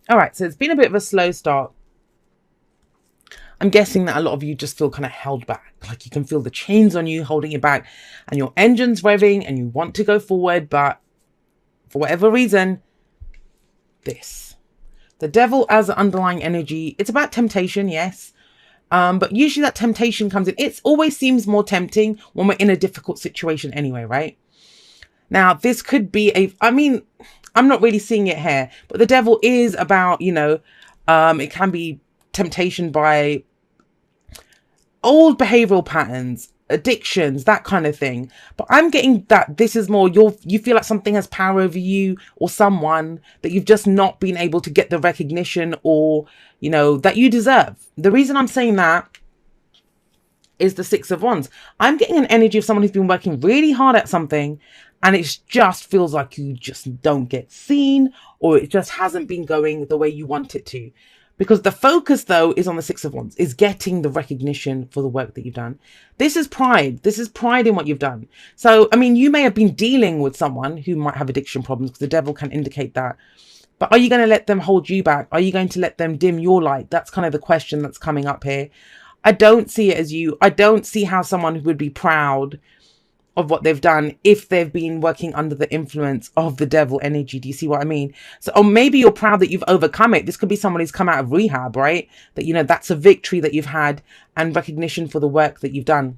All right, so it's been a bit of a slow start. I'm guessing that a lot of you just feel kind of held back. Like you can feel the chains on you holding you back and your engine's revving and you want to go forward, but for whatever reason, the devil as an underlying energy, it's about temptation, yes. But usually that temptation comes in. It always seems more tempting when we're in a difficult situation anyway, right? Now, this could be I'm not really seeing it here, but the devil is about, it can be temptation by old behavioral patterns, addictions, that kind of thing. But I'm getting that this is more you feel like something has power over you or someone that you've just not been able to get the recognition or, that you deserve. The reason I'm saying that is the Six of Wands. I'm getting an energy of someone who's been working really hard at something and it just feels like you just don't get seen or it just hasn't been going the way you want it to. Because the focus, though, is on the Six of Wands, is getting the recognition for the work that you've done. This is pride. This is pride in what you've done. So, you may have been dealing with someone who might have addiction problems because the devil can indicate that. But are you going to let them hold you back? Are you going to let them dim your light? That's kind of the question that's coming up here. I don't see it as you. I don't see how someone who would be proud of what they've done if they've been working under the influence of the devil energy. Do you see what I mean? So, or maybe you're proud that you've overcome it. This could be someone who's come out of rehab, right? That, that's a victory that you've had and recognition for the work that you've done.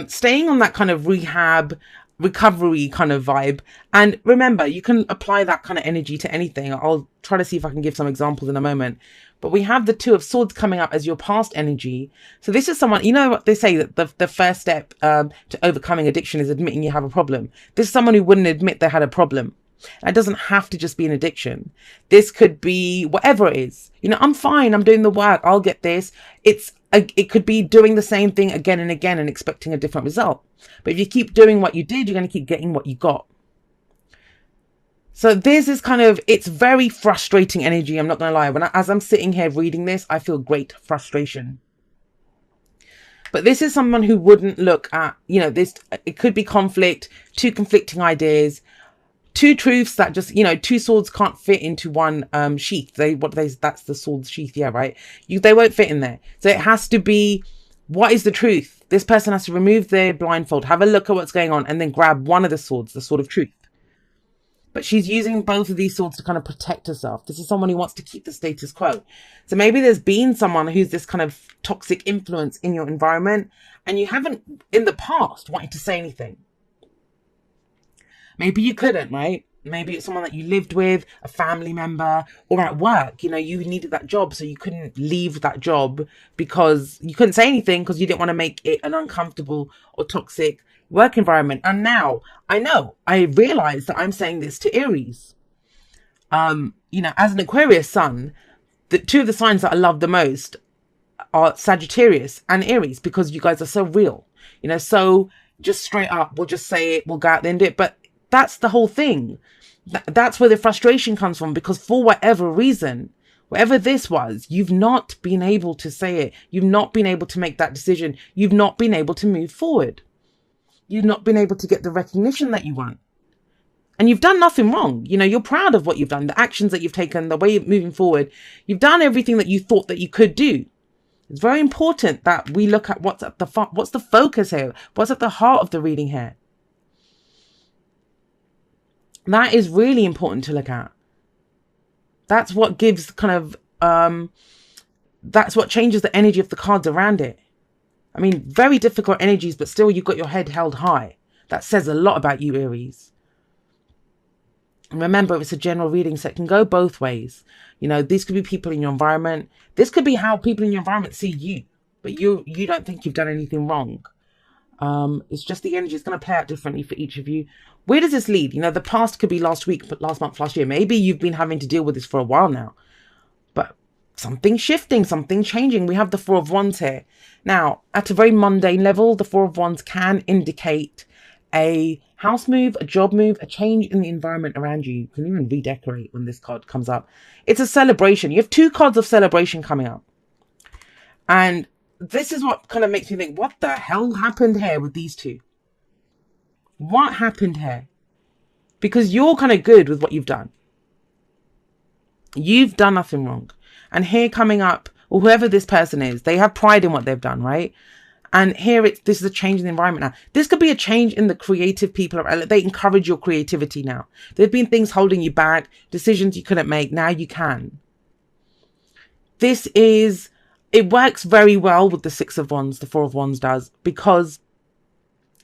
Staying on that kind of rehab, recovery kind of vibe. And remember, you can apply that kind of energy to anything. I'll try to see if I can give some examples in a moment. But we have the Two of Swords coming up as your past energy. So this is someone, what they say, that the first step to overcoming addiction is admitting you have a problem. This is someone who wouldn't admit they had a problem. It doesn't have to just be an addiction. This could be whatever it is. I'm fine. I'm doing the work. I'll get this. It could be doing the same thing again and again and expecting a different result. But if you keep doing what you did, you're going to keep getting what you got. So this is it's very frustrating energy. I'm not going to lie. As I'm sitting here reading this, I feel great frustration. But this is someone who wouldn't look at, it could be conflict, two conflicting ideas, two truths that just, two swords can't fit into one sheath. That's the sword sheath. Yeah, right. They won't fit in there. So it has to be, what is the truth? This person has to remove their blindfold, have a look at what's going on, and then grab one of the swords, the sword of truth. But she's using both of these swords to kind of protect herself. This is someone who wants to keep the status quo. So maybe there's been someone who's this kind of toxic influence in your environment, and you haven't, in the past, wanted to say anything. Maybe you couldn't, right? Maybe it's someone that you lived with, a family member, or at work. You needed that job, so you couldn't leave that job because you couldn't say anything because you didn't want to make it an uncomfortable or toxic work environment. And now I realize that I'm saying this to Aries. As an Aquarius sun, the two of the signs that I love the most are Sagittarius and Aries, because you guys are so real, so just straight up, we'll just say it, we'll go out there and do it. But that's the whole thing. That's where the frustration comes from, because for whatever reason, whatever this was, you've not been able to say it. You've not been able to make that decision. You've not been able to move forward. You've not been able to get the recognition that you want. And you've done nothing wrong. You're proud of what you've done, the actions that you've taken, the way you're moving forward. You've done everything that you thought that you could do. It's very important that we look at what's the focus here, what's at the heart of the reading here. That is really important to look at. That's what gives that's what changes the energy of the cards around it. Very difficult energies, but still you've got your head held high. That says a lot about you, Aries. And remember, it's a general reading, so it can go both ways. These could be people in your environment. This could be how people in your environment see you, but you don't think you've done anything wrong. It's just the energy is going to play out differently for each of you. Where does this lead? The past could be last week, but last month, last year. Maybe you've been having to deal with this for a while now. But something shifting, something changing. We have the Four of Wands here. Now, at a very mundane level, the Four of Wands can indicate a house move, a job move, a change in the environment around you. You can even redecorate when this card comes up. It's a celebration. You have two cards of celebration coming up. And this is what kind of makes me think, what the hell happened here with these two? What happened here? Because you're kind of good with what you've done. You've done nothing wrong. And here coming up, or whoever this person is, they have pride in what they've done, right? And here this is a change in the environment now. This could be a change in the creative people. They encourage your creativity now. There've been things holding you back, decisions you couldn't make. Now you can. It works very well with the Six of Wands, the Four of Wands does, because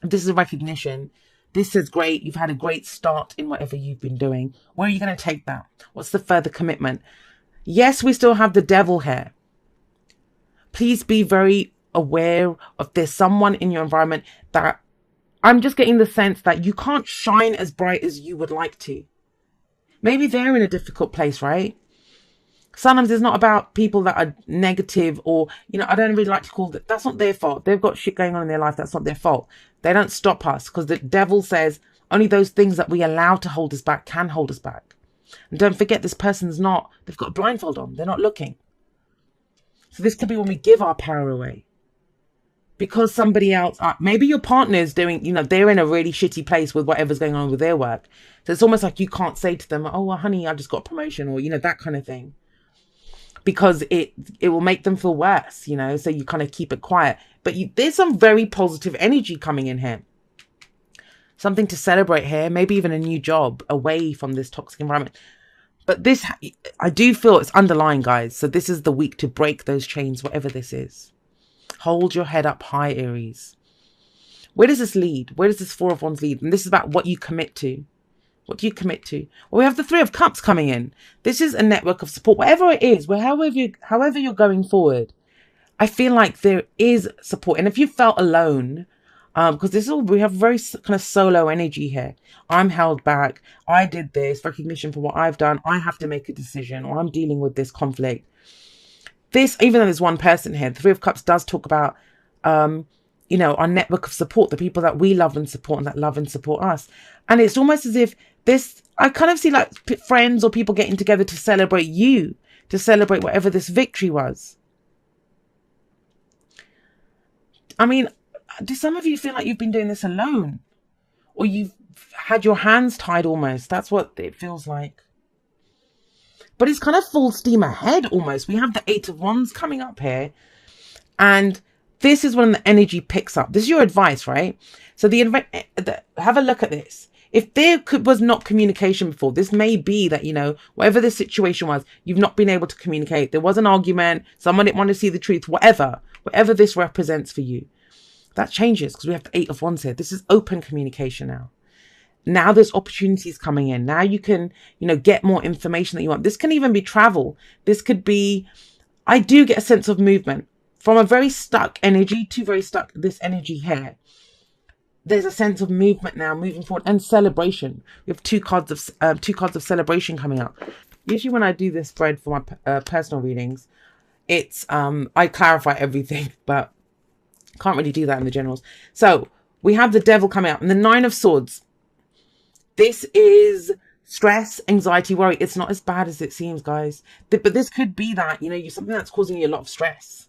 this is a recognition. This says, great, you've had a great start in whatever you've been doing. Where are you going to take that? What's the further commitment? Yes, we still have the Devil here. Please be very aware of there's someone in your environment that I'm just getting the sense that you can't shine as bright as you would like to. Maybe they're in a difficult place, right? Sometimes it's not about people that are negative or, I don't really like to call it. That's not their fault. They've got shit going on in their life. That's not their fault. They don't stop us, because the Devil says only those things that we allow to hold us back can hold us back. And don't forget, this person's they've got a blindfold on. They're not looking. So this could be when we give our power away. Because somebody else, maybe your partner's doing, they're in a really shitty place with whatever's going on with their work. So it's almost like you can't say to them, oh, well, honey, I just got a promotion, or, that kind of thing. Because it will make them feel worse, so you kind of keep it quiet. But there's some very positive energy coming in here. Something to celebrate here, maybe even a new job away from this toxic environment. But this, I do feel it's underlying, guys. So this is the week to break those chains, whatever this is. Hold your head up high, Aries. Where does this lead? Where does this Four of Wands lead? And this is about what you commit to. What do you commit to? Well, we have the Three of Cups coming in. This is a network of support. Whatever it is, however you're going forward, I feel like there is support. And if you felt alone, because we have very kind of solo energy here. I'm held back. I did this. Recognition for what I've done. I have to make a decision, or I'm dealing with this conflict. This, even though there's one person here, the Three of Cups does talk about, our network of support, the people that we love and support and that love and support us. And it's almost as if I kind of see like friends or people getting together to celebrate you, to celebrate whatever this victory was. I mean, do some of you feel like you've been doing this alone? Or you've had your hands tied almost? That's what it feels like. But it's kind of full steam ahead almost. We have the Eight of Wands coming up here. And this is when the energy picks up. This is your advice, right? So have a look at this. If there was not communication before, this may be that, whatever the situation was, you've not been able to communicate. There was an argument. Someone didn't want to see the truth, whatever this represents for you. That changes because we have the Eight of Wands here. This is open communication now. Now there's opportunities coming in. Now you can, get more information that you want. This can even be travel. This could be, I do get a sense of movement from a very stuck energy to very stuck, this energy here. There's a sense of movement now, moving forward, and celebration. We have two cards of celebration coming up. Usually when I do this spread for my personal readings, it's, I clarify everything, but can't really do that in the generals. So we have the Devil coming up and the Nine of Swords. This is stress, anxiety, worry. It's not as bad as it seems, guys. But this could be that, you're something that's causing you a lot of stress.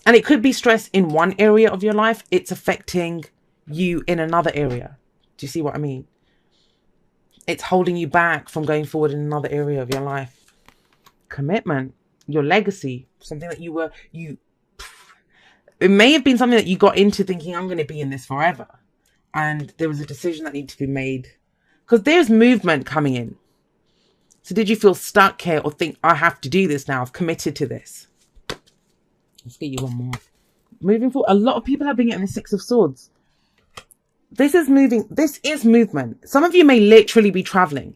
And it could be stress in one area of your life. It's affecting you in another area. Do you see what I mean? It's holding you back from going forward in another area of your life. Commitment, your legacy, something that it may have been something that you got into thinking, I'm going to be in this forever. And there was a decision that needed to be made. Because there's movement coming in. So did you feel stuck here or think, I have to do this now? I've committed to this. Let's get you one more. Moving forward, a lot of people have been getting the Six of Swords. This is moving. This is movement. Some of you may literally be traveling.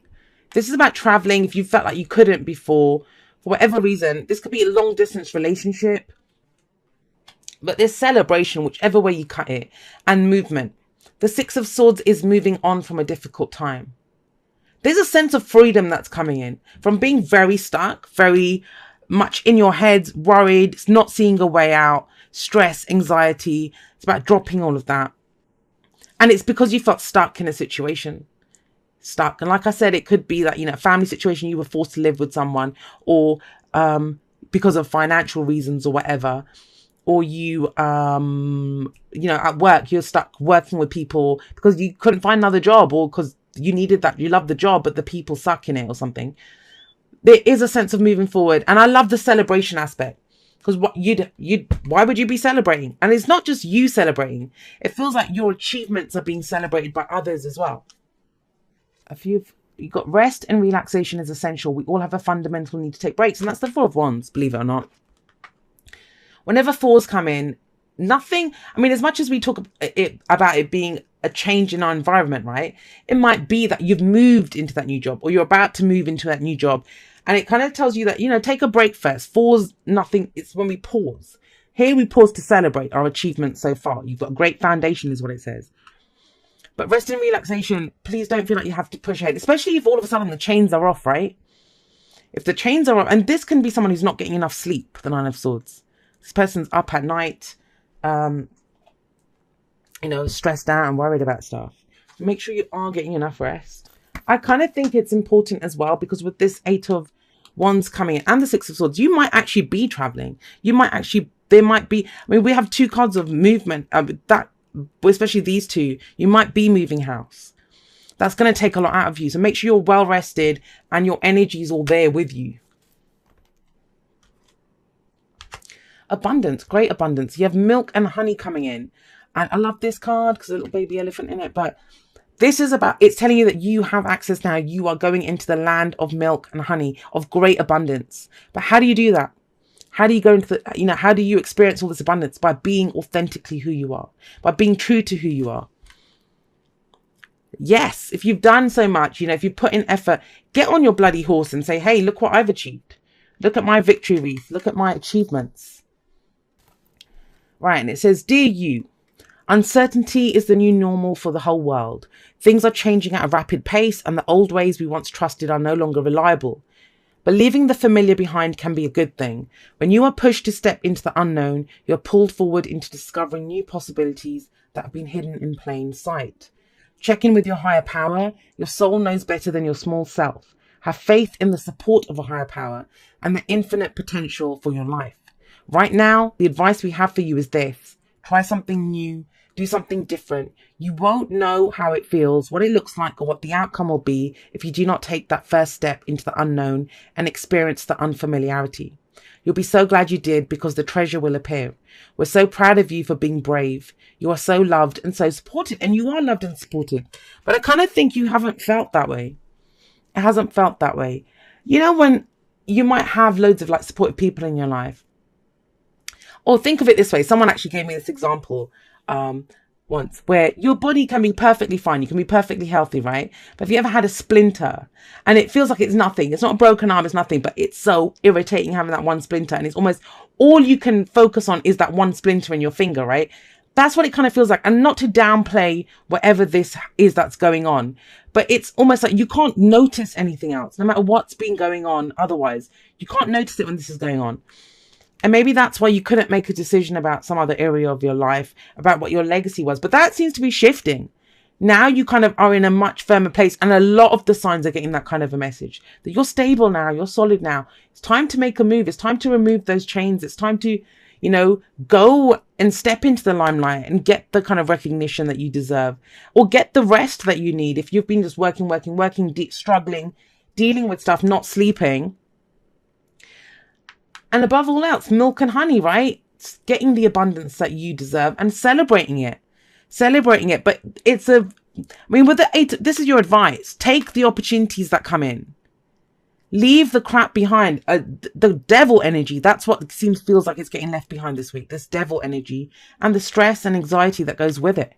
This is about traveling if you felt like you couldn't before. For whatever reason, this could be a long distance relationship. But there's celebration, whichever way you cut it. And movement. The Six of Swords is moving on from a difficult time. There's a sense of freedom that's coming in. From being very stuck, very much in your head, worried, not seeing a way out, stress, anxiety. It's about dropping all of that. And it's because you felt stuck in a situation. Stuck. And like I said, it could be that, a family situation, you were forced to live with someone, or because of financial reasons or whatever. Or you, at work, you're stuck working with people because you couldn't find another job, or because you needed that, you love the job, but the people suck in it or something. There is a sense of moving forward. And I love the celebration aspect. Because why would you be celebrating? And it's not just you celebrating. It feels like your achievements are being celebrated by others as well. If you've got rest and relaxation is essential. We all have a fundamental need to take breaks. And that's the Four of Wands, believe it or not. Whenever fours come in, nothing, I mean, as much as we talk about it being a change in our environment, right? It might be that you've moved into that new job, or you're about to move into that new job. And it kind of tells you that, you know, take a break first. Fours, nothing. It's when we pause. Here we pause to celebrate our achievements so far. You've got a great foundation is what it says. But rest and relaxation, please don't feel like you have to push ahead, especially if all of a sudden the chains are off, right? If the chains are off, and this can be someone who's not getting enough sleep, the Nine of Swords. This person's up at night, you know, stressed out and worried about stuff. Make sure you are getting enough rest. I kind of think it's important as well, because with this Eight of Wands coming in and the Six of Swords, you might actually be traveling. You might actually, there might be, I mean, we have two cards of movement, that, especially these two, you might be moving house. That's going to take a lot out of you. So make sure you're well rested and your energy is all there with you. Abundance, great abundance. You have milk and honey coming in. And I love this card because there's a little baby elephant in it. But this is about, it's telling you that you have access now. You are going into the land of milk and honey, of great abundance. But how do you do that? How do you go into the, you know, how do you experience all this abundance? By being authentically who you are, by being true to who you are. Yes, if you've done so much, you know, if you put in effort, get on your bloody horse and say, hey, look what I've achieved. Look at my victory wreath. Look at my achievements. Right, and it says, dear you, uncertainty is the new normal for the whole world. Things are changing at a rapid pace and the old ways we once trusted are no longer reliable. But leaving the familiar behind can be a good thing. When you are pushed to step into the unknown, you're pulled forward into discovering new possibilities that have been hidden in plain sight. Check in with your higher power. Your soul knows better than your small self. Have faith in the support of a higher power and the infinite potential for your life. Right now, the advice we have for you is this. Try something new. Do something different. You won't know how it feels, what it looks like, or what the outcome will be if you do not take that first step into the unknown and experience the unfamiliarity. You'll be so glad you did, because the treasure will appear. We're so proud of you for being brave. You are so loved and so supported, and you are loved and supported. But I kind of think you haven't felt that way. It hasn't felt that way. You know, when you might have loads of like supportive people in your life. Or think of it this way. Someone actually gave me this example once, where your body can be perfectly fine. You can be perfectly healthy, right? But have you ever had a splinter and it feels like it's nothing? It's not a broken arm, it's nothing, but it's so irritating having that one splinter, and it's almost all you can focus on is that one splinter in your finger, right? That's what it kind of feels like. And not to downplay whatever this is that's going on, but it's almost like you can't notice anything else, no matter what's been going on. Otherwise, you can't notice it when this is going on. And maybe that's why you couldn't make a decision about some other area of your life, about what your legacy was. But that seems to be shifting. Now you kind of are in a much firmer place. And a lot of the signs are getting that kind of a message. That you're stable now, you're solid now. It's time to make a move. It's time to remove those chains. It's time to, you know, go and step into the limelight and get the kind of recognition that you deserve. Or get the rest that you need. If you've been just working, struggling, dealing with stuff, not sleeping. And above all else, milk and honey, right? It's getting the abundance that you deserve and celebrating it. But it's I mean, with the eight, this is your advice. Take the opportunities that come in. Leave the crap behind. The devil energy, that's what feels like it's getting left behind this week. This devil energy and the stress and anxiety that goes with it.